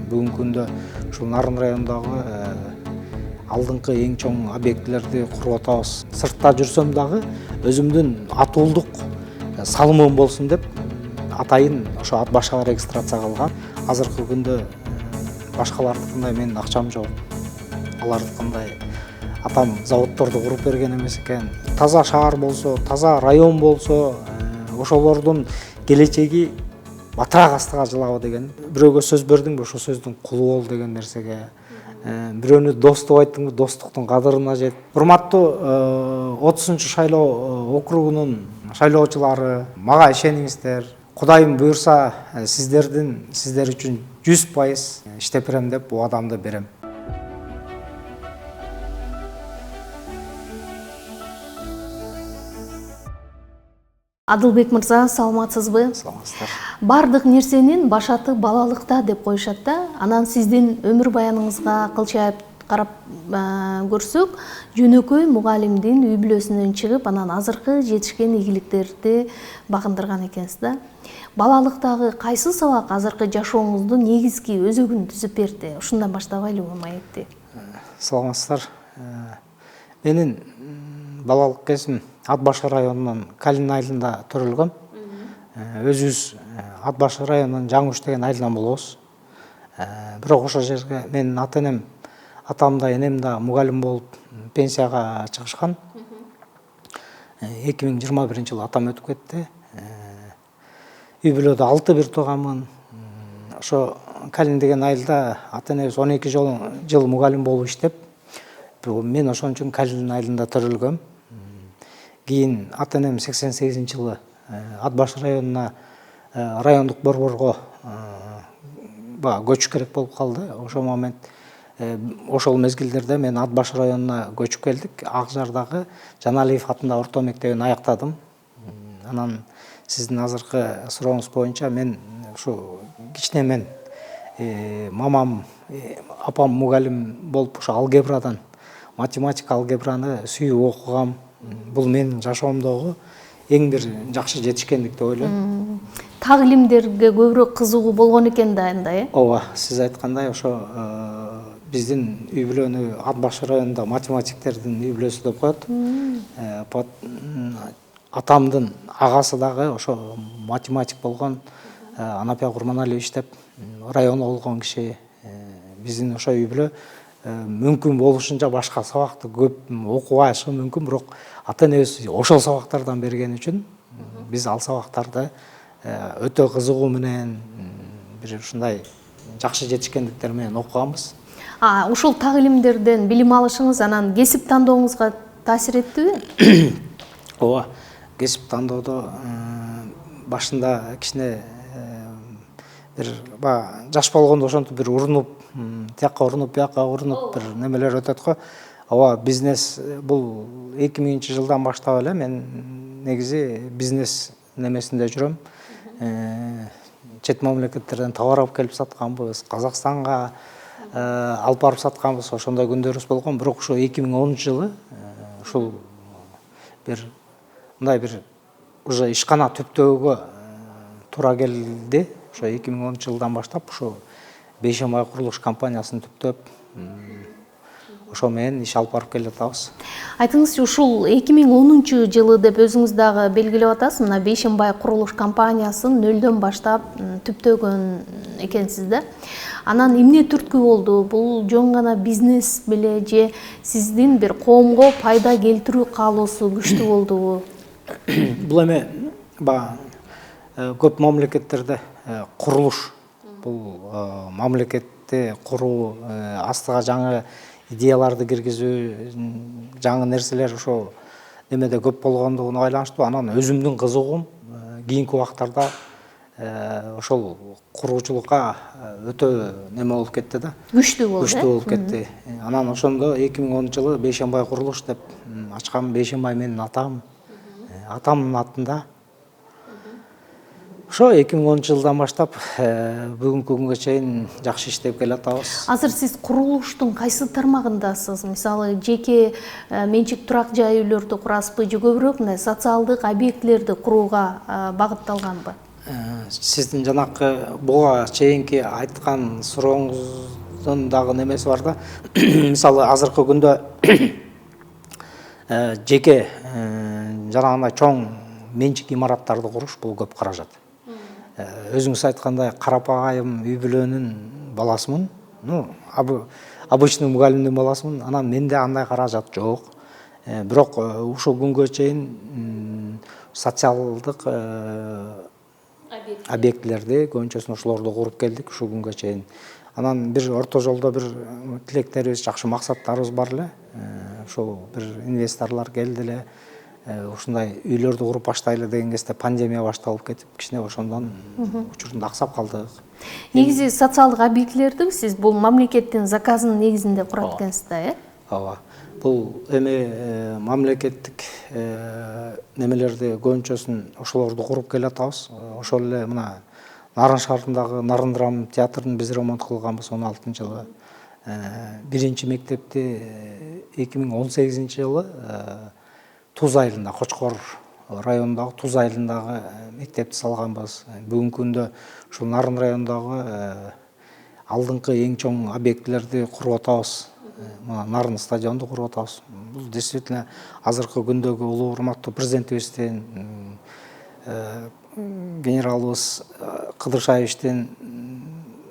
бүгүнкү күндө ушул Нарын районундагы алдыңкы эң чоң объектилерди куруп атабыз. Сыртта жүрсөм дагы өзүмдүн атуулдук салымым болсун деп атайын ошо ат башыга регистрация кылган. Азыркы күндө башкалардыкындай менин акчам жок. Алардыкындай атам заводдорду куруп берген эмес экен. Таза шаар болсо, таза район болсо, ошолордун келечеги батыраак астыга жылабы деген. Бирөөгө сөз бердиңби, ошол сөздүн кулу бол деген нерсеге. Бирөөнү дос деп айттыңбы, достуктун кадырына жет. Урматтуу 30-чы шайлоо округунун шайлоочулары, мага ишениңиздер. Кудайым буйрса, сиздер үчүн 100% иштеп берем деп убадамды берем. Адылбек мырза, саламатсызбы? Саламатсыздар. Бардык нерсенин башаты балалыкта деп коюшат да. Анан сиздин өмүр баяныңызга кылчайып карап көрсөк, жөнөкөй мугалимдин үй бүлөсүнөн чыгып, анан азыркы жетишкен ийгиликтерди багындырган экенсиз да. Балалыктагы кайсы сабак азыркы жашооңуздун негизги өзөгүн түзүп берди? Ушундан баштабайлыбы маекти? Саламатсыздар. Менин балалык кезим Ат башы районунун Калин айылында төрөлгөм. Өзүбүз Ат башы районунун Жаңыш деген айылдан болобуз. Бирок ошол жерге менин ата-энем, атам да, энем да мугалим болуп пенсияга чыгышкан. 2021-жылы атам өтүп кетти. Үй бүлөдө 6 бир тууганмын. Ошо Калин деген айылда ата-энебиз 12 жыл мугалим болуп иштеп, мен ошон үчүн Калин айылында төрөлгөм. Кийин ата-энем 88-жылы Ат башы районуна райондук борборго көчүш керек болуп калды. Ошол момент, ошол мезгилдерде мен Ат башы районуна көчүп келдик. Ак Жардагы Жаналиев атындагы орто мектебин аяктадым. Анан сиздин азыркы сурооңуз боюнча мен ушу кичинемен мамам, апам мугалим болуп ошо алгебрадан, математика алгебраны сүйүп окугам. Бул менин жашоомдогу эң бир жакшы жетишкендик деп ойлойм. Так илимдерге көбүрөөк кызыгуу болгон экен да анда, Ооба, сиз айткандай ошо биздин үй бүлөнү Ат башы районунда математиктердин үй бүлөсү деп коет. Атамдын агасы дагы ошо математик болгон, Анапия Курманалиевич деп району болгон киши. Биздин ошо үй бүлө мүмкүн болушунча башка сабакты көп окубашы мүмкүн, бирок ата-энебиз ошол сабактардан берген үчүн биз ал сабактарды өтө кызыгуу менен бир ушундай жакшы жетишкендиктер менен окуганбыз. Ушул так илимдерден билим алышыңыз анан кесип тандооңузга таасир эттиби? Ооба, кесип тандоодо башында кичине бир жаш болгондо ошентип бир урунуп, тияка урунуп, бияка урунуп бир немелер өтөт го. Ооба, бизнес бул 2000-жылдан баштап эле мен негизи бизнес немесинде жүрөм. Чет мамлекеттерден товар алып келип сатканбыз, Казакстанга алып барып сатканбыз, ошондой күндөрүбүз болгон. Бирок ошо 2010-жылы ушул бир мындай бир уже ишкана түптөөгө туура келди. Ошо 2010-жылдан баштап ошо Бейшенбай курулуш компаниясын түптөп, ошо менен иш алып барып келе жатабыз. Айтыңызчы, ушул 2010-жылы деп өзүңүз дагы белгилеп атасыз, мына Бейшенбай курулуш компаниясын нөлдөн баштап түптөгөн экенсиз да. Анан эмне түрткү болду? Бул жөн гана бизнес беле же сиздин бир коомго пайда келтирүү каалоосу күчтүү болдубу? Бул эме көп мамлекеттерде курулуш, бул мамлекетти куруу, астыга жаңы идеяларды киргизүү, жаңы нерселер ошо немеде көп болгондугуна байланыштуу. Анан өзүмдүн кызыгуум кийинки убактарда ошол куруучулукка өтө неме болуп кетти да. Күчтүү болуп кетти. Анан ошондо 2010-жылы Бейшенбай курулуш деп ачкан. Бейшенбай менин атам, атамдын атында. Ошо 2010-жылдан баштап бүгүнкү күнгө чейин жакшы иштеп келатабыз. Азыр сиз курулуштун кайсы тармагындасыз? Мисалы, жеке менчик турак жай үйлөрдү курасызбы же көбүрөөк мындай социалдык объектилерди курууга багытталганбы? Сиздин жанакы буга чейинки айткан сурооңуздун дагы немеси бар да. Мисалы азыркы күндө жеке жанагындай чоң менчик имараттарды куруш бул көп каражат. Өзүңүз айткандай карапайым үй бүлөнүн баласымын. Обычный мугалимдин баласымын. Анан менде андай каражат жок. Бирок ушул күнгө чейин социалдык объектилерди көбүнчөсүн ошолорду куруп келдик ушул күнгө чейин. Анан бир орто жолдо бир тилектерибиз, жакшы максаттарыбыз бар эле. Ошол бир инвесторлор келди эле. Ушундай үйлөрдү куруп баштайлы деген кезде пандемия башталып кетип, кичине ошондон учурунда аксап калдык. Негизи социалдык объектилерди сиз бул мамлекеттин заказынын негизинде курат экенсиз да, Ооба. Бул эми мамлекеттик немелерди көбүнчөсүн ошолорду куруп келатабыз. Ошол эле мына Нарын шаарындагы Нарын драма театрын биз ремонт кылганбыз 16-жылы. Биринчи мектепти 2018-жылы Туз айылында, Кочкор районундагы Туз айылындагы мектепти салганбыз. Бүгүнкү күндө ушул Нарын районундагы алдыңкы эң чоң объектилерди куруп атабыз. Нарын стадионду куруп атабыз. Бул действительно азыркы күндөгү улуу урматтуу президентибиздин, генералыбыз Кыдыршаевичтин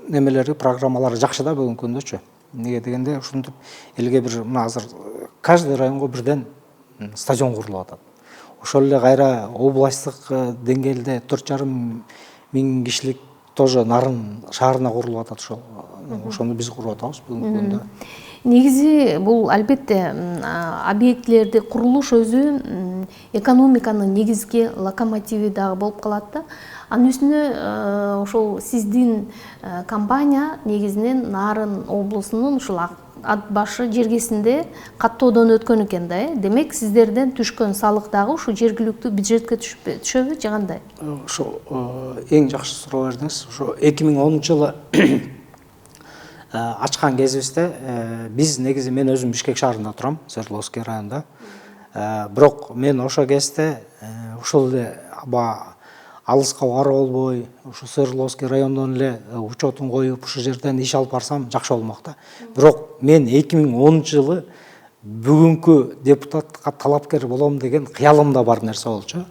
немелери, программалары жакшы да бүгүнкү күндөчү. Неге дегенде ушинтип элге бир мына азыр каждый районго бирден стадион курулуп атат. Ошол эле кайра областтык деңгээлде 4,5 миң кишилик тоже Нарын шаарына курулуп атат ошол. Ошону биз куруп атабыз бүгүнкү күндө. Негизи бул албетте объектилерди курулуш өзү экономиканын негизги локомотиви дагы болуп калат да. Анын үстүнө ошол сиздин компания негизинен Нарын облусунун ушул Ат башы жергесинде каттоодон өткөн экен да. Демек сиздерден түшкөн салык дагы ушу жергиликтүү бюджетке түшөбү же кандай? Ошо эң жакшы суроо бердиңиз. Ошо 2010-жылы ачкан кезибизде биз негизи мен өзүм Бишкек шаарында турам, Свердловский районунда. Бирок мен ошо кезде ушул эле алыска бара болбой, ушу Свердловский райондон эле учетун коюп, ушу жерден иш алып барсам жакшы болмок да. Бирок мен 2010-жылы бүгүнкү депутатка талапкер болом деген кыялымда бар нерсе болчу.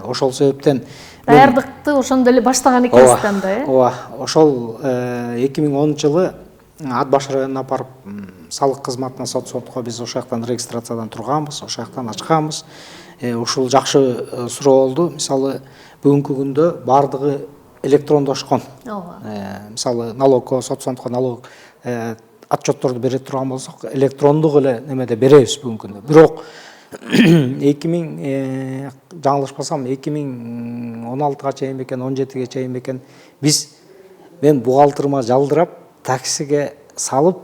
Ошол себептен даярдыкты ошондо эле баштаган экенсиз да, Ооба. Ошол 2010-жылы Ат башы районуна апарып салык кызматына сотко биз ошол жактан регистрациядан турганбыз, ошол жактан ачканбыз. Ушул жакшы суроо болду. Мисалы бүгүнкү күндө бардыгы электрондошкон. Мисалы налогко, соцфондко налог отчетторду бере турган болсок, электрондук эле немеде беребиз бүгүнкү күндө. Бирок 2000 жаңылышпасам 2016-га чейин бекен, 17-ге чейин бекен мен бухгалтерыма жалдырап, таксиге салып,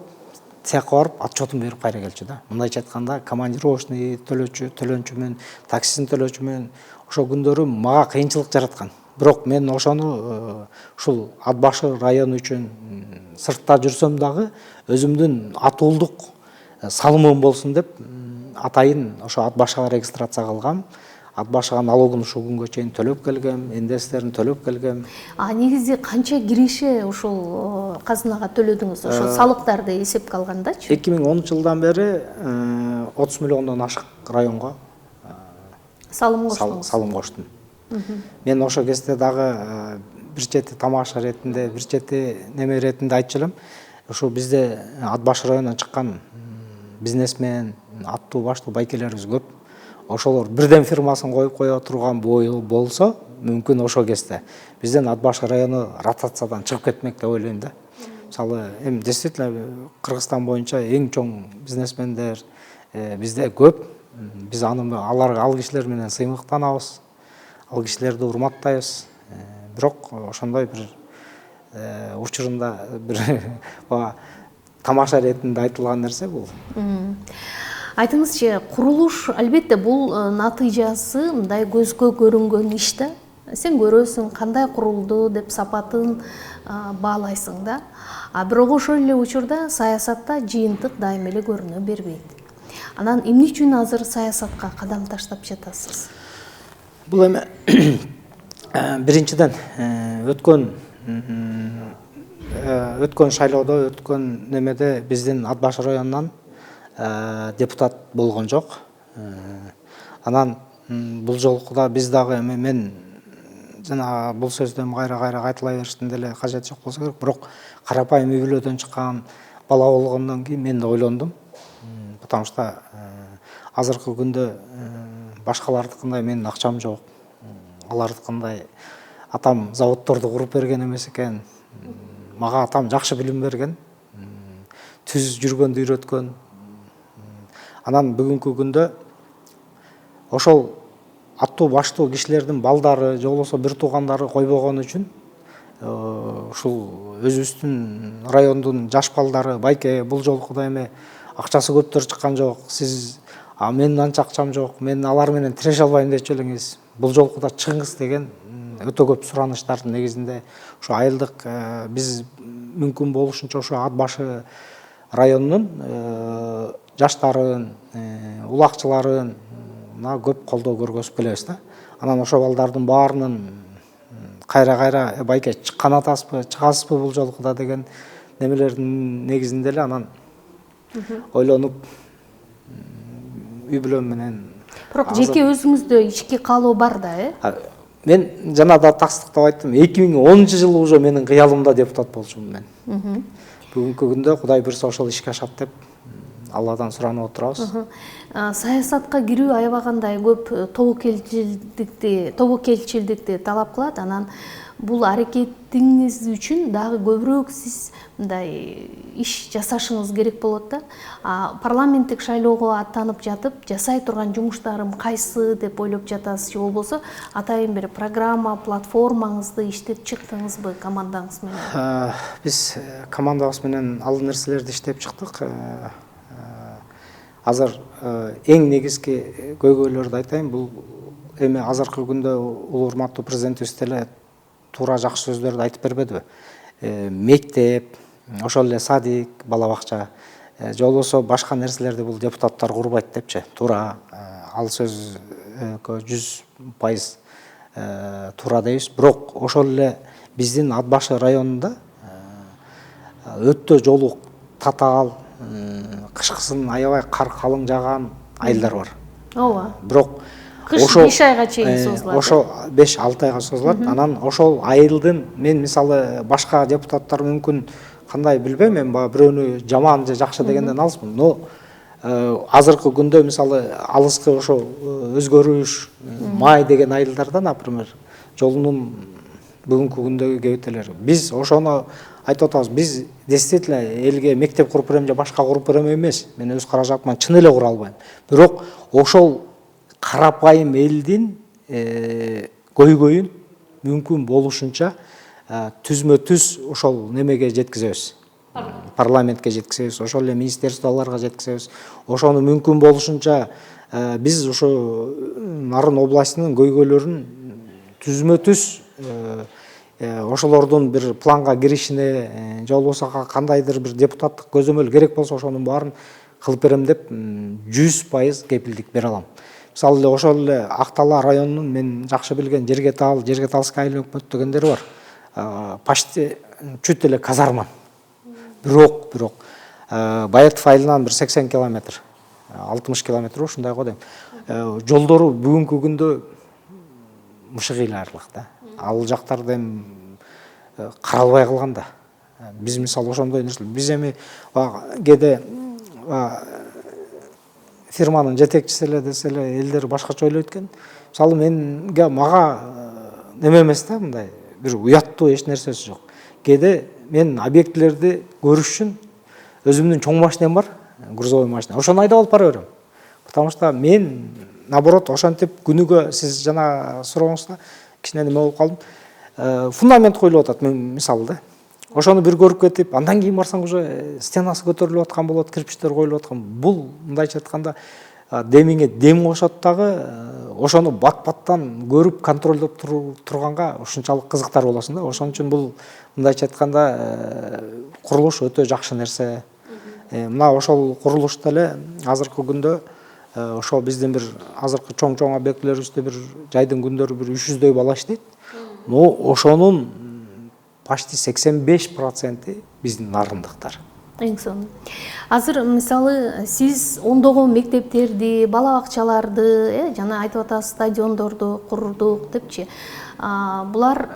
цехка барып, отчетун берип кайра келчү да. Мындайча айтканда, командировочный төлөнчү менен, таксисин төлөөчү менен ошол күндөрү мага кыйынчылык жараткан. Бирок мен ошону ушул Ат башы району үчүн сыртта жүрсөм дагы өзүмдүн атуулдук салымым болсун деп атайын ошо Ат башыга регистрация кылгам. Ат башыга налогун ушул күнгө чейин төлөп келгем, индестерин төлөп келгем. Негизи канча киреше ушул казынага төлөдүңүз? Ошо салыктарды эсепке алгандачы? 2010-жылдан бери 30 миллиондон ашык районго салым коштум. Мен ошо кезде дагы бир чети тамаша ретинде, бир чети неме ретинде айтчу элем. Ошо бизде Ат башы районунан чыккан бизнесмен, аттуу баштуу байкелерибиз көп. Ошолор бирден фирмасын коюп кое турган бою болсо, мүмкүн ошол кезде бизден Ат башы району ротациядан чыгып кетмек деп ойлойм да. Мисалы, эми действительно Кыргызстан боюнча эң чоң бизнесмендер бизде көп. Биз ал кишилер менен сыймыктанабыз, ал кишилерди урматтайбыз. Бирок ошондой бир учурунда бир тамаша ретинде айтылган нерсе бул. Айтыңызчы, курулуш албетте бул натыйжасы мындай көзгө көрүнгөн иш да. Сен көрөсүң кандай курулду деп сапатын баалайсың да. Бирок ошол эле учурда саясатта жыйынтык дайым эле көрүнө бербейт. Анан эмне үчүн азыр саясатка кадам таштап жатасыз? Бул эми Биринчиден өткөн шайлоодо, өткөн немеде биздин Ат Баш районунан депутат болгон жок. Анан бул жолку да биз дагы мен жана бул сөздөн кайра кайталай бериштин деле кажети жок болсо керек. Бирок карапайым үй бүлөдөн чыккан бала болгондон кийин мен да ойлондум. Потому что азыркы күндө башкалардыкындай менин акчам жок. Алардыкындай атам заводдорду куруп берген эмес экен. Мага атам жакшы билим берген. Түз жүргөндү үйрөткөн. Анан бүгүнкү күндө ошол аттуу баштуу кишилердин балдары же болбосо бир туугандары койбогон үчүн ушул өзүбүздүн райондун жаш балдары байке бул жолку да эме акчасы көптөр чыккан жок. Сиз менин анча акчам жок, мен алар менен тиреше албайм дечү элеңиз. Бул жолку да чыгыңыз деген өтө көп сураныштардын негизинде ушу айылдык биз мүмкүн болушунча ошо Ат Башы районунун жаштарын, улакчыларын көп колдоо көргөзүп келебиз да. Анан ошол балдардын баарынын кайра байке чыккан атасызбы, чыгасызбы бул жолку да деген немелердин негизинде эле анан ойлонуп үй бүлөм менен. Бирок жеке өзүңүздө ички каалоо бар да, Мен жана да тастыктап айттым. 2010-жылы уже менин кыялымда депутат болчумун мен. Бүгүнкү күндө Кудай буйрса ошол ишке ашат деп Алладан суранып отурабыз. Саясатка кирүү аябагандай көп тобокелчилдикти талап кылат. Анан бул аракетиңиз үчүн дагы көбүрөөк сиз мындай иш жасашыңыз керек болот да. Парламенттик шайлоого аттанып жатып, жасай турган жумуштарым кайсы деп ойлоп жатасыз же болбосо атайын бир программа, платформаңызды иштеп чыктыңызбы командаңыз менен? Биз командабыз менен ал нерселерди иштеп чыктык. Азыр эң негизги көйгөйлөрдү айтайын. Бул эми азыркы күндө улуу урматтуу президентибиз деле туура жакшы сөздөрдү айтып бербедиби? Мектеп, ошол эле садик, бала бакча, же болбосо башка нерселерди бул депутаттар курбайт депчи. Туура, ал сөз 100% туура дейбиз. Бирок ошол эле биздин Ат Башы районунда өтө жолу татаал, кышкысын аябай кар калың жааган айылдар бар. Ооба. Бирок кыш 5 айга чейин созулат. Ошо 5-6 айга созулат. Анан ошол айылдын мен мисалы башка депутаттар мүмкүн кандай билбейм, мен бирөөнү жаман же жакшы дегенден алыспын. Но азыркы күндө мисалы алыскы ошо өзгөрүш, май деген айылдарда, например, жолунун бүгүнкү күндөгү кебетелери. Биз ошону айтып атабыз. Биз действительно элге мектеп куруп берем же башка куруп берем эмес. Мен өз каражатыман чын эле кура албайм. Бирок ошол карапайым элдин көйгөйүн мүмкүн болушунча түзмө-түз ошол немеге жеткизебиз. Парламентке жеткизебиз, ошол эле министерстволорго жеткизебиз. Ошону мүмкүн болушунча биз ошо Нарын областынын көйгөйлөрүн түзмө-түз ошолордун бир планга киришине же болбосо кандайдыр бир депутаттык көзөмөл керек болсо ошонун баарын кылып берем деп 100% кепилдик бере алам. Мисалы эле ошол эле Актала районунун мен жакшы билген Жергеталский айыл өкмөт дегендери бар. Почти чүт эле казарма. Бирок Баятов айылынан бир 80 километр, 60 километр ушундай го дейм. Жолдору бүгүнкү күндө мышыгыйларлык да. Ал жактарда эми каралбай калган да. Биз мисалы ошондой нерсе. Биз эми кээде фирманын жетекчиси эле десе эле элдер башкача ойлойт экен. Мисалы мага неме эмес да, мындай бир уяттуу эч нерсеси жок. Кээде мен объектилерди көрүш үчүн өзүмдүн чоң машинем бар, грузовой машина. Ошону айдап алып бара берем. Потому что мен наоборот ошентип күнүгө сиз жана сурооңузда кичине неме болуп калдым. Фундамент коюлуп атат мисалы да. Ошону бир көрүп кетип, андан кийин барсаң уже стенасы көтөрүлүп аткан болот, кирпичтер коюлуп аткан. Бул мындайча айтканда демиңе дем кошот дагы, ошону бат-баттан көрүп контролдоп турганга ушунчалык кызыктар болосуң да. Ошон үчүн бул мындайча айтканда курулуш өтө жакшы нерсе. Мына ошол курулушта эле азыркы күндө ошол биздин бир азыркы чоң объектилерибизде бир жайдын күндөрү бир 300дөй бала иштейт. но ошонун почти 85% биздин нарындыктар. Эң сонун. Азыр мисалы сиз ондогон мектептерди, бала бакчаларды, жана айтып атасыз стадиондорду курдук депчи. Булар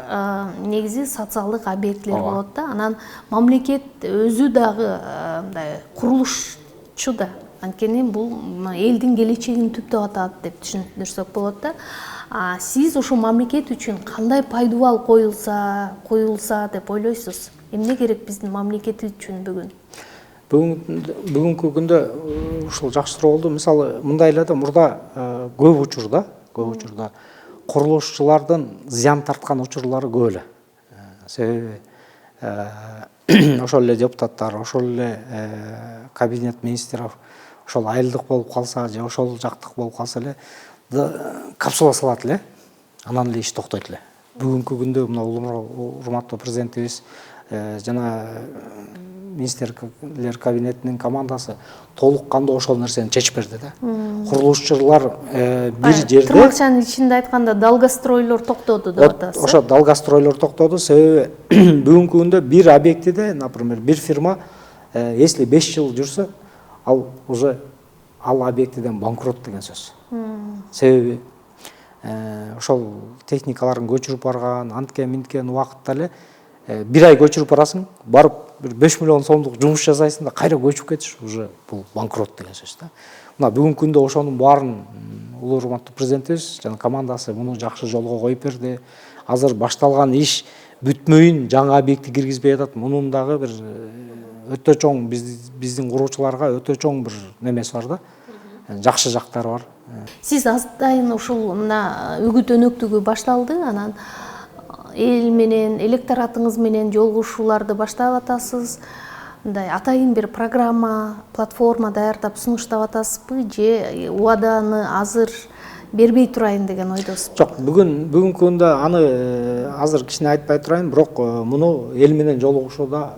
негизи социалдык объектилер болот да. Анан мамлекет өзү дагы мындай курулушчу да. Анткени бул элдин келечегин түптөп атат деп түшүндүрсөк болот да. Сиз ошо мамлекет үчүн кандай пайдубал коюлса деп ойлойсуз? Эмне керек биздин мамлекет үчүн бүгүн? Бүгүнкү күндө ушул жакшы суроо болду. Мисалы мындай эле да, мурда көп учурда курулушчулардын зыян тарткан учурлары көп эле. Себеби ошол эле депутаттар, ошол эле кабинет министров ошол айылдык болуп калса же ошол жактык болуп калса эле капсула салат эле, анан эле иш токтойт эле. Бүгүнкү күндө мына урматтуу президентибиз жана министрлер кабинетинин командасы толук кандуу ошол нерсени чечип берди да. Курулушчулар бир жерде тырмакчанын ичинде айтканда долгостройлор токтоду деп атасыз. Ошо долгостройлор токтоду. Себеби бүгүнкү күндө бир объектиде, например, бир фирма если 5 жыл жүрсө, ал уже ал объектиден банкрот деген сөз. Себеби ошол техникаларын көчүрүп барган, анткен-минткен убакытта эле бир ай көчүрүп барасың, барып 5 миллион сомдук жумуш жасайсың да кайра көчүп кетиш, уже бул банкрот деген сөз да. Мына бүгүнкү күндө ошонун баарын улуу урматтуу президентибиз жана командасы муну жакшы жолго коюп берди. Азыр башталган иш бүтмөйүн жаңы объекти киргизбей атат. Мунун дагы бир өтө чоң биздин куруучуларга өтө чоң бир немеси бар да. Жакшы жактары бар. Сиз азайын ушул мына үгүт өнөктүгү башталды, анан эл менен, электоратыңыз менен жолугушууларды баштап атасыз. Мындай атайын бир программа, платформа даярдап сунуштап атасызбы же убаданы азыр бербей турайын деген ойдосузбу? Жок, бүгүнкү күндө аны азыр кичине айтпай турайын, бирок муну эл менен жолугушууда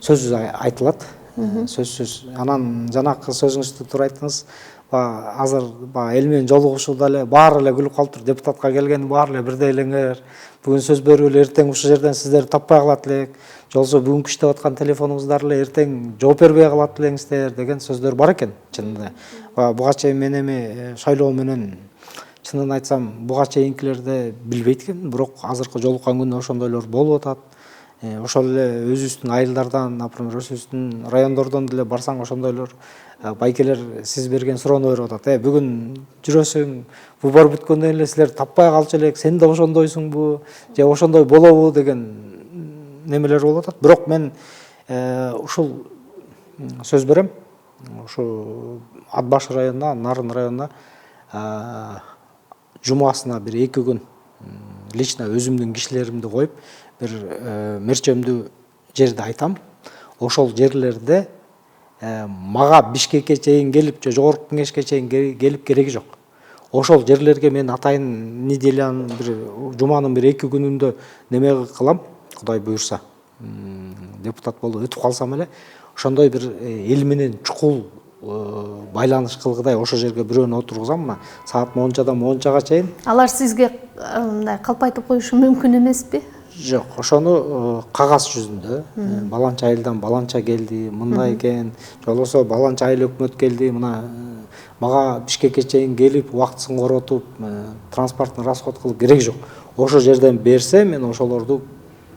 сөзсүз айтылат. Сөзсүз. Анан жанакы сөзүңүздү туура айттыңыз. Азыр эл менен жолугушууда эле баары эле күлүп калыптыр. Депутатка келген баары эле бирдей элеңер. Бүгүн сөз берип эле эртең ушул жерден сиздерди таппай калат элек. Жолсо бүгүнкү иштеп аткан телефонуңуздар эле эртең жооп бербей калат элеңиздер деген сөздөр бар экен чынында. Буга чейин мен эми шайлоо менен чынын айтсам буга чейинкилерди билбейт экенмин, бирок азыркы жолуккан күндө ошондойлор болуп атат. Ошол эле өзүбүздүн айылдардан, например, өзүбүздүн райондордон деле барсаң ошондойлор байкелер сиз берген суроону берип атат. Бүгүн жүрөсүң, выбор бүткөндөн эле силер таппай калчу элек, сен да ошондойсуңбу, же ошондой болобу деген немелер болуп атат. Бирок мен ушул сөз берем. Ушу Ат баш районуна, Нарын районуна жумасына бир 2 күн лично өзүмдүн кишилеримди коюп, бир мерчемдүү жерди айтам. Ошол жерлерде мага Бишкекке чейин келип, жогорку кеңешке чейин келип кереги жок. Ошол жерлерге мен атайын неделянын бир жуманын бир 2 күнүндө неме кылам, Кудай буйрса. Депутат болуп өтүп калсам эле, ошондой бир эл менен чукул байланыш кылгыдай ошол жерге бирөөнү отургузам, мына саат мончадан мончага чейин. Алар сизге мындай калпайтып коюшу мүмкүн эмеспи? Жок, ошону кагаз жүзүндө баланча айылдан баланча келди, мындай экен, жолосо баланча айыл өкмөт келди, мына мага Бишкекке чейин келип, убактысын коротуп, транспорттун расход кылып кереги жок. Ошол жерден берсе, мен ошолорду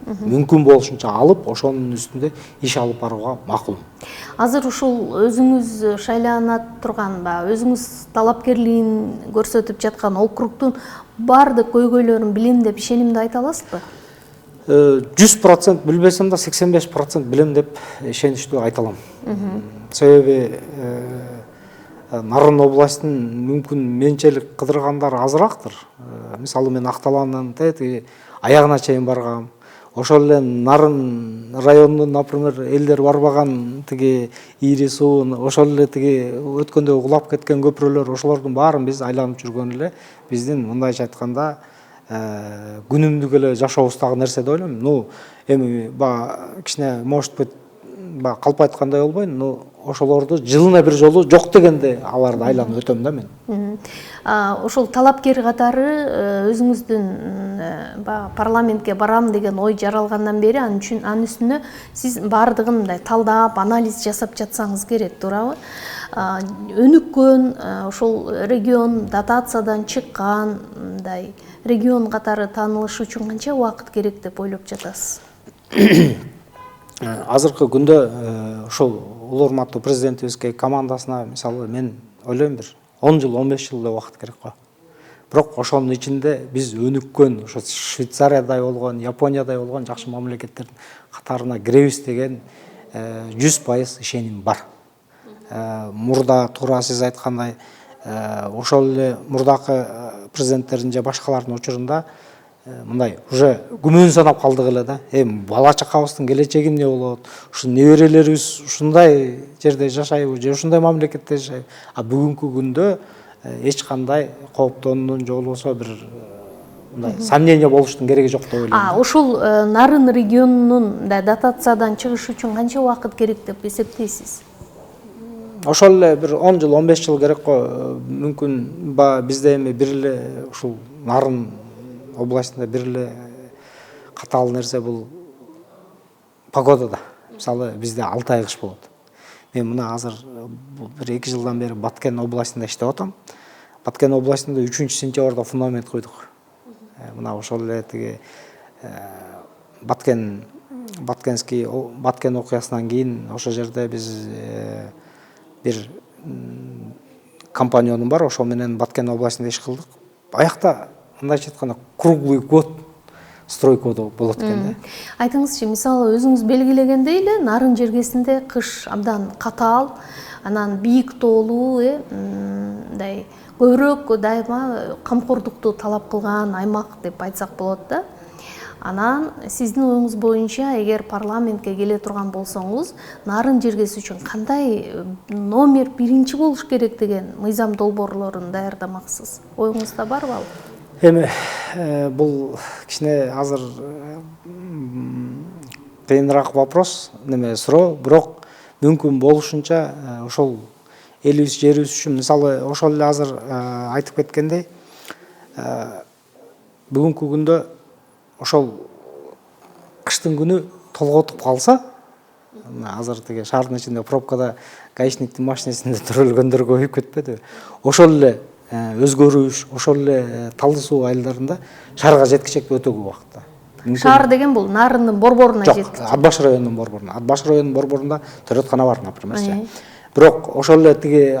мүмкүн болушунча алып, ошонун үстүндө иш алып барууга макул. Азыр ушул өзүңүз шайлана турган, өзүңүз талапкерлигин көрсөтүп жаткан округдун баардык көйгөйлөрүн билем деп ишенимди айта аласызбы? 100% билбесем да 85% билем деп ишеничтүү айта алам. Себеби Нарын областынын мүмкүн менчелик кыдыргандар азырактыр. Мисалы мен Акталанын аягына чейин баргам. Ошол эле Нарын районунун, например, элдер барбаган тиги Ири суу, ошол эле тиги өткөндө кулап кеткен көпүрөлөр, ошолордун баарын биз айланып жүргөн эле биздин мындайча айтканда күнүмдүк эле жашообуздагы нерсе деп ойлойм. Эми кичине может быть калп айткандай болбойн, ошолорду жылына бир жолу жок дегенде аларды айланып өтөм да мен. Ошол талапкер катары өзүңүздүн парламентке барам деген ой жаралгандан бери анын үстүнө сиз баардыгын мындай талдап, анализ жасап жатсаңыз керек, туурабы? Өнүккөн ошол регион дотациядан чыккан мындай регион катары таанылыш үчүн канча убакыт керек деп ойлоп жатасыз? Азыркы күндө ошол улуу урматтуу президентибизге командасына мисалы мен ойлойм бир 10 жыл 15 жылдай убакыт керек го. Бирок ошонун ичинде биз өнүккөн, ошо Швейцариядай болгон, Япониядай болгон жакшы мамлекеттердин катарына киребиз деген 100% ишеним бар. Мурда туура сиз айткандай ошол эле мурдакы президенттердин же башкалардын учурунда мындай уже күмөн санап калдык эле да. Бала чакабыздын келечеги эмне болот? Ушу неберелерибиз ушундай жерде жашайбы же ушундай мамлекетте жашайбы? Бүгүнкү күндө эч кандай кооптонуунун же болбосо бир мындай сомнение болуштун кереги жок деп ойлойм. Ошол нарын регионунун дотациядан чыгыш үчүн канча убакыт керек деп эсептейсиз? Ошол эле бир 10 жыл 15 жыл керек го. Мүмкүн бизде эми бир эле ушул нарын областында бир эле катаал нерсе бул погодада. Мисалы бизде 6 ай кыш болот. Мен мына азыр бир 2 жылдан бери Баткен областында иштеп атам. Баткен областында 3-сентябрда фундамент койдук. Мына ошол эле тиги Баткен окуясынан кийин ошол жерде биз бир компаниянын бар, ошол менен Баткен областында иш кылдык. Аякта мындайча айтканда круглый год стройка болот экен да. Айтыңызчы, мисалы өзүңүз белгилегендей эле нарын жергесинде кыш абдан катаал, анан бийик тоолуу, мындай көбүрөөк дайыма камкордукту талап кылган аймак деп айтсак болот да. Анан сиздин оюңуз боюнча эгер парламентке келе турган болсоңуз, нарын жергеси үчүн кандай номер 1 болуш керек деген мыйзам долбоорлорун даярдамаксыз? Оюңузда барбы ал? Эми бул кичине азыр кыйыныраак вопрос, суроо, бирок мүмкүн болушунча ошол элибиз жерибиз үчүн мисалы ошол эле азыр айтып кеткендей бүгүнкү күндө ошол кыштын күнү толготуп калса, азыр тиги шаардын ичинде пробкада гаишниктин машинесинде төрөлгөндөр көбөйүп кетпедиби? Ошол эле өзгөрүш, ошол эле талды суу айылдарында шаарга жеткичек өтө көп убакытта. Шаар деген бул нарындын борборуна жеткичек. Жок, Атбаш районунун борборуна. Атбаш районунун борборунда төрөткана бар, например. Бирок ошол эле тиги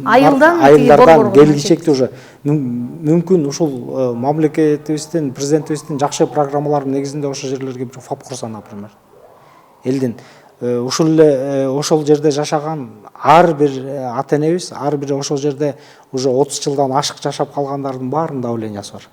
айылдардан келгичекти уже мүмкүн ушул мамлекетибиздин, президентибиздин жакшы программаларынын негизинде ошол жерлерге бир ФАП курса, например. Элдин ушул эле ошол жерде жашаган ар бир ата энебиз, ар бир ошол жерде уже 30 жылдан ашык жашап калгандардын баарынын давлениясы бар.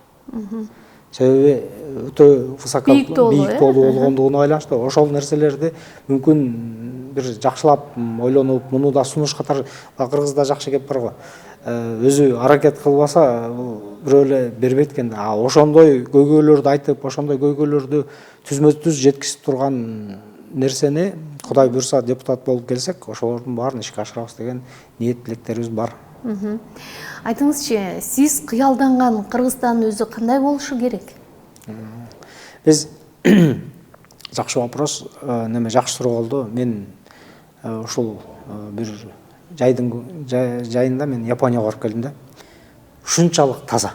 Себеби өтө бийик тоолуу болгондугуна байланыштуу ошол нерселерди мүмкүн бир жакшылап ойлонуп, муну да сунуш катары кыргызда жакшы кеп бар го. Өзү аракет кылбаса бирөө эле бербейт экен. Ошондой көйгөйлөрдү айтып, ошондой көйгөйлөрдү түзмө-түз жеткизип турган нерсени Кудай буйрса депутат болуп келсек, ошолордун баарын ишке ашырабыз деген ниет тилектерибиз бар. Айтыңызчы, сиз кыялданган Кыргызстандын өзү кандай болушу керек? Биз жакшы вопрос, жакшы суроо болду. Мен ушул бир жайында мен Японияга барып келдим да. Ушунчалык таза.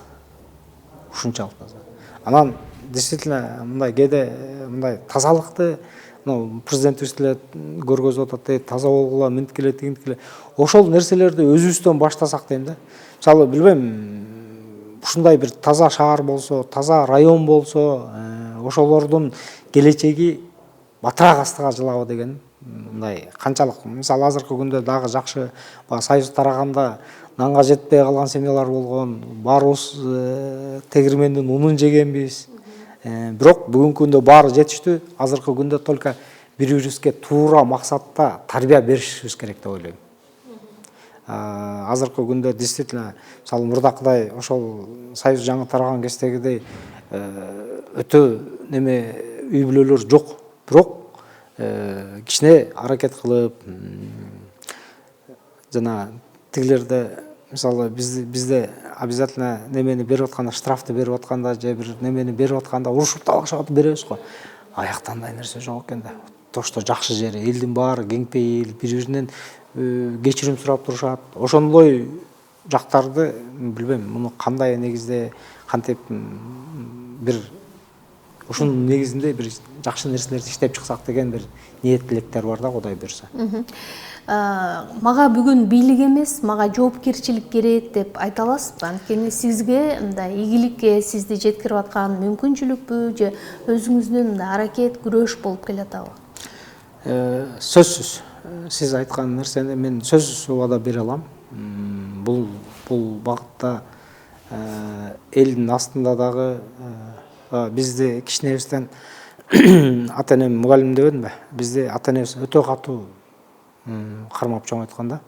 Анан действительно мындай кээде мындай тазалыкты президентибиз деле көргөзүп атат, таза болгула, минткиле, тигинткиле. Ошол нерселерди өзүбүздөн баштасак дейм да. Мисалы билбейм, ушундай бир таза шаар болсо, таза район болсо, ошолордун келечеги батыраак астыга жылабы деген мындай канчалык. Мисалы азыркы күндө дагы жакшы союз тараганда нанга жетпей калган семьялар болгон, баарыбыз тегирмендин унун жегенбиз. Бирок бүгүнкү күндө баары жетиштүү. Азыркы күндө только бири-бирибизге туура максатта тарбия беришибиз керек деп ойлойм. Азыркы күндө действительно мисалы мурдакыдай ошол союз жаңы тараган кездегидей өтө үй бүлөлөр жок. Бирок кичине аракет кылып, жана тигилерде мисалы бизде обязательно немени берип атканда, штрафты берип атканда же бир немени берип атканда урушуп талашып беребиз го. Аякта андай нерсе жок экен да. Тошто жакшы жери, элдин баары кеңпейил, бири-биринен кечирим сурап турушат. Ошондой жактарды билбейм, муну кандай негизде кантип бир ушунун негизинде бир жакшы нерселерди иштеп чыксак деген бир ниет тилектер бар да, Кудай буйрса. Мага бүгүн бийлик эмес, мага жоопкерчилик керек деп айта аласызбы? Анткени сизге мындай ийгиликке сизди жеткирип аткан мүмкүнчүлүкпү же өзүңүздүн мындай аракет, күрөш болуп келатабы? Сөзсүз. Сиз айткан нерсени мен сөзсүз убада бере алам. Бул багытта элдин астында дагы бизди кичинебизден ата-энем мугалим дебедимби? Бизди ата-энебиз өтө катуу кармап чоңойткон да.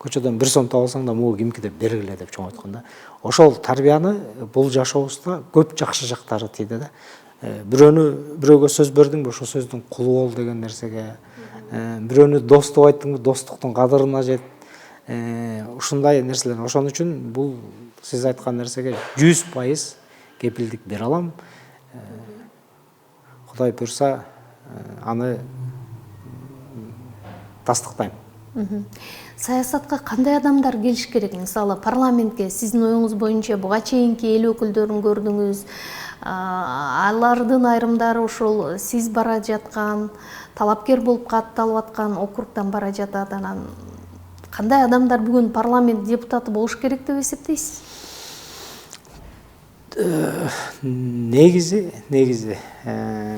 Көчөдөн 1 сом таап алсаң да могу кимки деп бергиле деп чоңойткон да. Ошол тарбияны бул жашообузда көп жакшы жактары тийди да. Бирөөгө сөз бердиңби, ошол сөздүн кулу бол деген нерсеге, бирөөнү дос деп айттыңбы, достуктун кадырына жет. Ушундай нерселер. Ошон үчүн бул сиз айткан нерсеге 100% кепилдик бере алам. Кудай буйрса, аны тастыктайм. Саясатка кандай адамдар келиш керек? Мисалы, парламентке сиздин оюңуз боюнча буга чейинки эл өкүлдөрүн көрдүңүз. Алардын айрымдары ошол сиз бара жаткан, талапкер болуп катталып аткан округтан бара жатат. Анан кандай адамдар бүгүн парламент депутаты болуш керек деп эсептейсиз? Негизи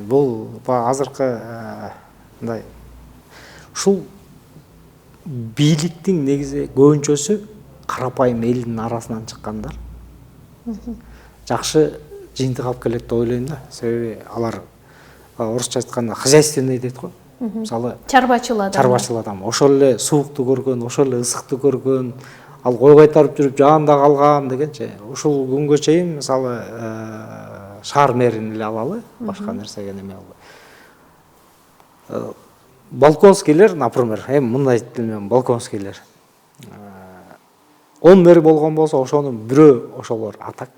бул азыркы мындай ушул бийликтин негизи көбүнчөсү карапайым элдин арасынан чыккандар. Жакшы жыйынтык алып келет деп ойлойм да. Себеби алар орусча айтканда хозяйственный дейт го. Мисалы, чарбачыл адам. Ошол эле суукту көргөн, ошол эле ысыкты көргөн, ал кой кайтарып жүрүп жаанда калган дегенчи. Ушул күнгө чейин мисалы шаар мэрин эле алалы, башка нерсеге неме албай. Балковскийлер, например, мындай тилмен Балковскийлер. 10 мэр болгон болсо, ошонун бирөө ошолор атак,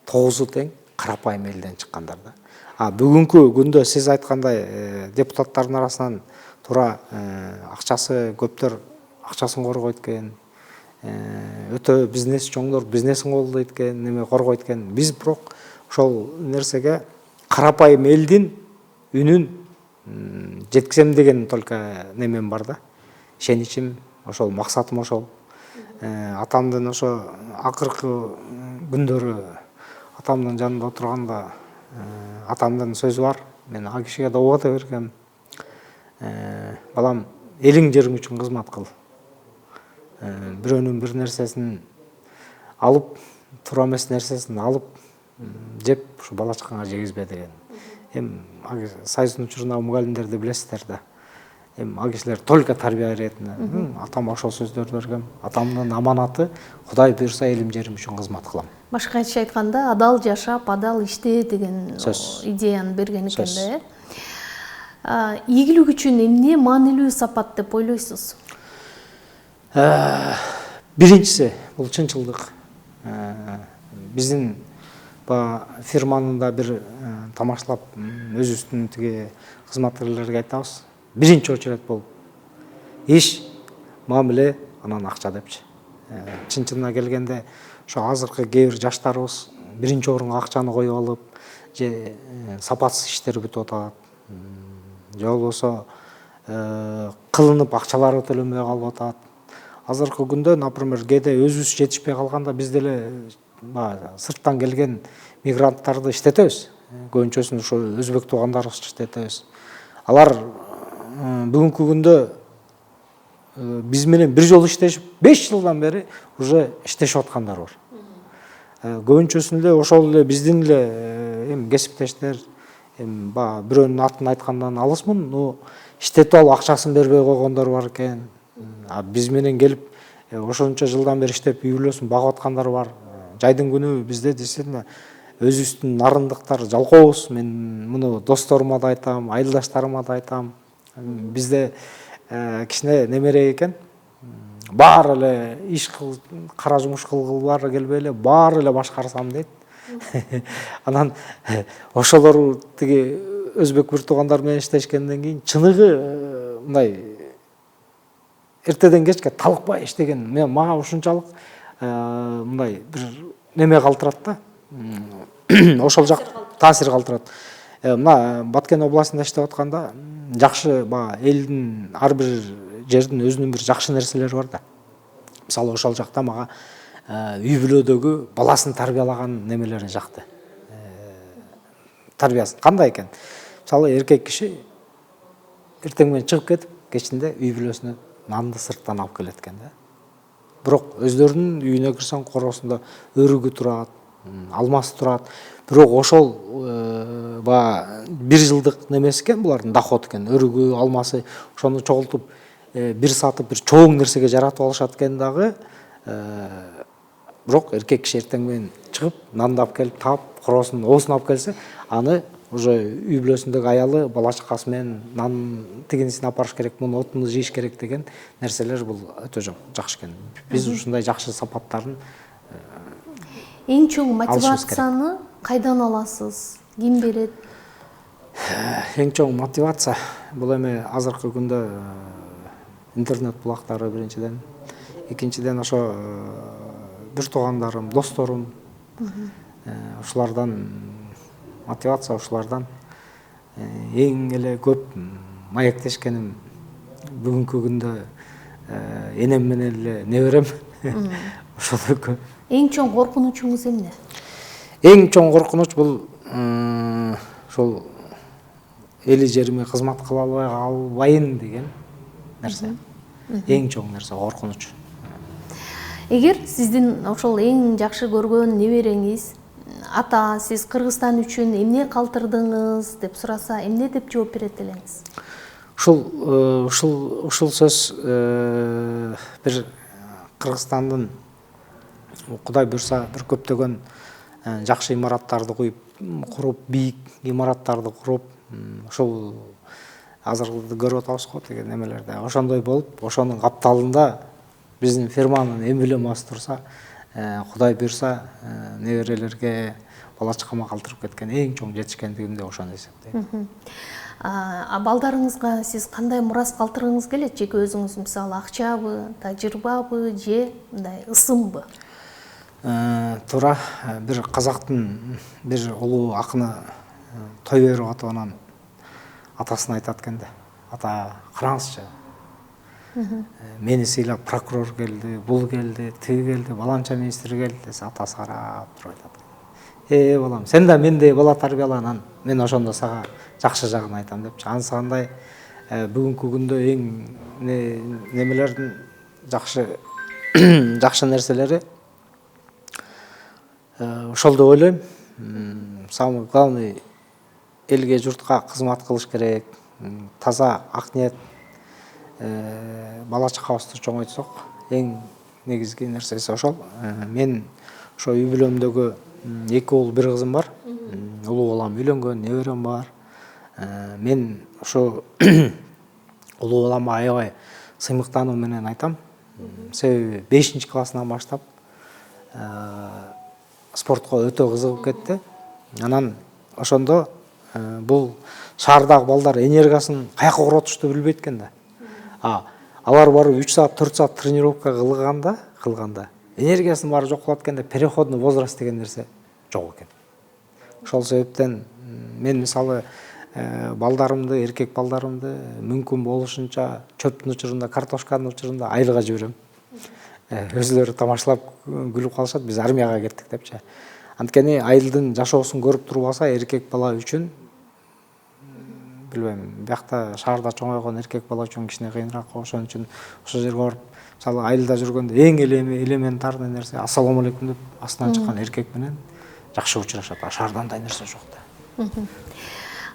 9-у тең карапайым элден чыккандар да. Бүгүнкү күндө сиз айткандай депутаттардын арасынан туура акчасы көптөр акчасын коргойт экен, өтө бизнес чоңдор бизнесин колдойт экен, неме коргойт экен. Биз бирок ошол нерсеге карапайым элдин үнүн жеткизем деген только немем бар да. Ишеничим ошол, максатым ошол. Атамдын ошо акыркы күндөрү атамдын жанында отурганда атамдын сөзү бар. Мен ал кишиге да убада бергем. Балам, элиң жериң үчүн кызмат кыл. Бирөөнүн бир нерсесин алып, туура эмес нерсесин алып, жеп, ушу бала чакаңа жегизбе деген. Союздун учурунда мугалимдерди билесиздер да. Ал кишилер только тарбия иретине. Атам ошол сөздөрдү берген. Атамдын аманаты, Кудай буйрса элим жерим үчүн кызмат кылам. Башкача айтканда, адал жашап, адал иште деген идеяны берген экен да. Ийгилик үчүн эмне маанилүү сапат деп ойлойсуз? Биринчиси бул чынчылдык. Биздин фирманын да бир тамашалап өзүбүздүн тиги кызматкерлерге айтабыз. Биринчи очередь болуп иш, мамиле, анан акча депчи. Чынчына келгенде ошо азыркы кээ бир жаштарыбыз биринчи орунга акчаны коюп алып, же сапатсыз иштер бүтүп атат, же болбосо кылынып акчалары төлөнбөй калып атат. Азыркы күндө, например, кээде өзүбүз жетишпей калганда биз деле сырттан келген мигранттарды иштетебиз. Көбүнчөсүн ошо өзбек туугандарыбызды иштетебиз. Алар бүгүнкү күндө биз менен бир жолу иштешип, 5 жылдан бери уже иштешип аткандар бар. Көбүнчөсүн эле ошол эле биздин эле кесиптештер, бирөөнүн атын айткандан алысмын, но иштетип алып акчасын бербей койгондор бар экен. Биз менен келип ошончо жылдан бери иштеп үй бүлөсүн багып аткандар бар. Жайдын күнү бизде действительно өзүбүздүн нарындыктар жалкообуз. Мен муну досторума да айтам, айылдаштарыма да айтам. Бизде кичине немерек экен. баары эле иш кара жумуш кылгылары келбей эле баары эле башкарсам дейт. Анан ошолор тиги өзбек бир туугандар менен иштешкенден кийин чыныгы мындай эртеден кечке талыкпай иштеген мага ушунчалык мындай бир неме калтырат да. Ошол жак таасир калтырат. Мына Баткен областында иштеп атканда жакшы баягы элдин ар бир жердин өзүнүн бир жакшы нерселери бар да. Мисалы ошол жакта мага үй бүлөдөгү баласын тарбиялаган немелери жакты. Тарбиясын кандай экен? Мисалы эркек киши эртең менен чыгып кетип, кечинде үй бүлөсүнө нанды сырттан алып келет экен да. Бирок өздөрүнүн үйүнө кирсең коросунда өрүгү турат, алмасы турат. Бирок ошол баягы бир жылдык немеси экен, булардын доход экен. Өрүгү, алмасы ошону чогултуп бир сатып бир чоң нерсеге жаратып алышат экен дагы. Бирок эркек киши эртең менен чыгып, нанды алып келип таап, коросунун оосун алып келсе, аны уже үй бүлөсүндөгү аялы бала чакасы менен нан тигинисин апарыш керек, муну отуну жыйыш керек деген нерселер бул өтө жакшы экен. Биз ушундай жакшы сапаттарын эң чоң мотивацияны кайдан аласыз? Ким берет? Эң чоң мотивация бул эми азыркы күндө интернет булактары биринчиден, экинчиден ошо бир туугандарым, досторум, ушулардан мотивация, ушулардан эң эле көп маектешкеним бүгүнкү күндө энем менен эле неберем. Ошол экөө. Эң чоң коркунучуңуз эмне? Эң чоң коркунуч бул ошол эли жериме кызмат кыла албайын деген нерсе. Эң чоң нерсе коркунуч. Эгер сиздин ошол эң жакшы көргөн небереңиз ата, сиз Кыргызстан үчүн эмне калтырдыңыз деп сураса, эмне деп жооп берет элеңиз? Ушул сөз бир Кыргызстандын Кудай буйрса бир көптөгөн жакшы имараттарды куруп, бийик имараттарды куруп, ошол азыркы көрүп атабыз го деген немелерде. Ошондой болуп, ошонун капталында биздин фирманын эмблемасы турса, Кудай буйрса неберелерге, бала чакама калтырып кеткен эң чоң жетишкендигимде ошону эсептейм. Балдарыңызга сиз кандай мурас калтыргыңыз келет? Жеке өзүңүз, мисалы, акчабы, тажрыйбабы же мындай ысымбы? Туура, бир казактын бир улуу акыны Тойберов атанын атасына айтат экен да. Ата, караңызчы. Мени сыйлап прокурор келди, бул келди, тиги келди, баланча министр келди десе, атасы карап туруп айтат. Балам, сен да мендей бала тарбияла, мен ошондо сага жакшы жагын айтам депчи. Анысы кандай бүгүнкү күндө эң немелердин жакшы нерселери ошол деп ойлойм. Самый главный элге, журтка кызмат кылыш керек, таза ак ниет, бала чакабызды чоңойтсок, эң негизги нерсеси ошол. Мен ошо үй бүлөмдөгү 2 уул 1 кызым бар. Улуу балам үйлөнгөн, неберем бар. Мен ошо улуу балама аябай сыймыктануу менен айтам. Себеби 5-классынан баштап спортко өтө кызыгып кетти. Анан ошондо бул шаардагы балдар энергиясын каяка коротушту билбейт экен да. Алар барып 3 саат, 4 саат тренировка кылганда энергиясын баары жок болот экен да, переходный возраст деген нерсе жок экен. Ошол себептен мен мисалы балдарымды, эркек балдарымды мүмкүн болушунча чөптүн учурунда, картошканын учурунда айылга жиберем. Өзүлөрү тамашалап күлүп калышат, биз армияга кеттик депчи. Анткени айылдын жашоосун көрүп туруп алса, эркек бала үчүн билбейм, биякта шаарда чоңойгон эркек бала үчүн кичине кыйыныраак. Ошон үчүн ошол жерге барып, мисалы айылда жүргөндө эң элементарный нерсе ассалому алейкум деп астынан чыккан эркек менен жакшы учурашат. Шаарда андай нерсе жок да.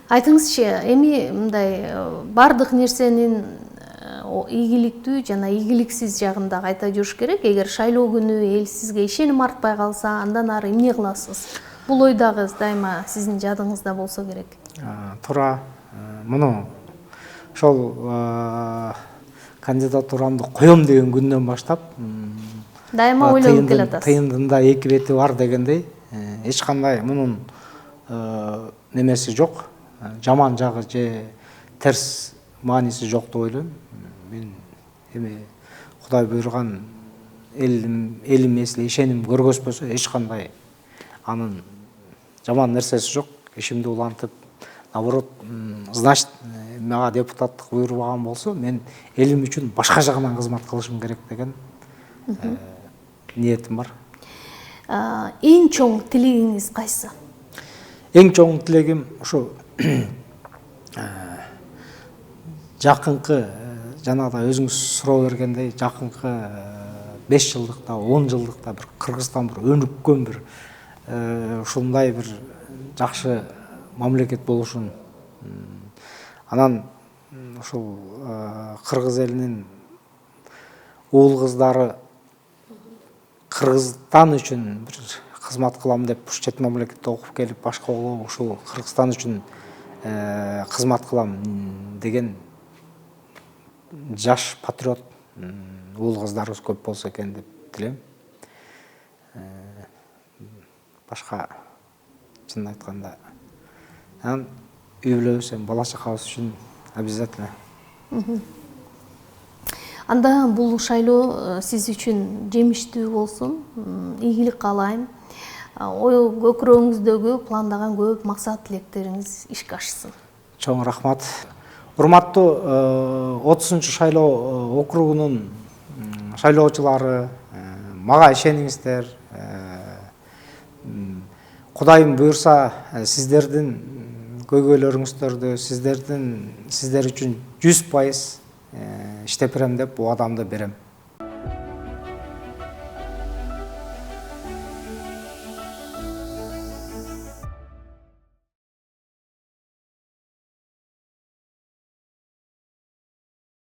Айтыңызчы, эми мындай бардык нерсенин ийгиликтүү жана ийгиликсиз жагын да айта жүрүш керек. Эгер шайлоо күнү эл сизге ишеним артпай калса, андан ары эмне кыласыз? Бул ой дагы дайыма сиздин жадыңызда болсо керек. Туура, муну ошол кандидатурамды коем деген күндөн баштап Дайыма ойлонуп келатасыз. тыйындында эки бети бар дегендей, эч кандай мунун немеси жок, жаман жагы же терс мааниси жок деп ойлойм. Мен эми Кудай буйруган элим эсиле ишеним көргөзбөсө эч кандай анын жаман нерсеси жок. Ишимди улантып, наоборот, значит, мага депутаттык буйрубаган болсо, мен элим үчүн башка жагынан кызмат кылышым керек деген ниетим бар. Эң чоң тилегиңиз кайсы? Эң чоң тилегим ушу жакынкы, жанагыдай өзүңүз суроо бергендей, жакынкы 5 жылдыкта, 10 жылдыкта бир Кыргызстан бир өнүккөн бир ушундай бир жакшы мамлекет болушун, анан ушул кыргыз элинин уул кыздары Кыргызстан үчүн бир кызмат кылам деп ушу чет мамлекетте окуп келип, башка болуп ушул Кыргызстан үчүн кызмат кылам деген жаш патриот уул кыздарыбыз көп болсо экен деп тилейм. Башка чынын айтканда, анан үй бүлөбүз, бала чакабыз үчүн обязательно. Анда бул шайлоо сиз үчүн жемиштүү болсун, ийгилик каалайм. Ой көкүрөгүңүздөгү пландаган көп максат тилектериңиз ишке ашсын. Чоң рахмат. Урматтуу 30-чу шайлоо округунун шайлоочулары, мага ишениңиздер. Кудайым буйрса, сиздердин көйгөйлөрүңүздөрдү, сиздер үчүн 100% иштеп берем деп убадамды берем.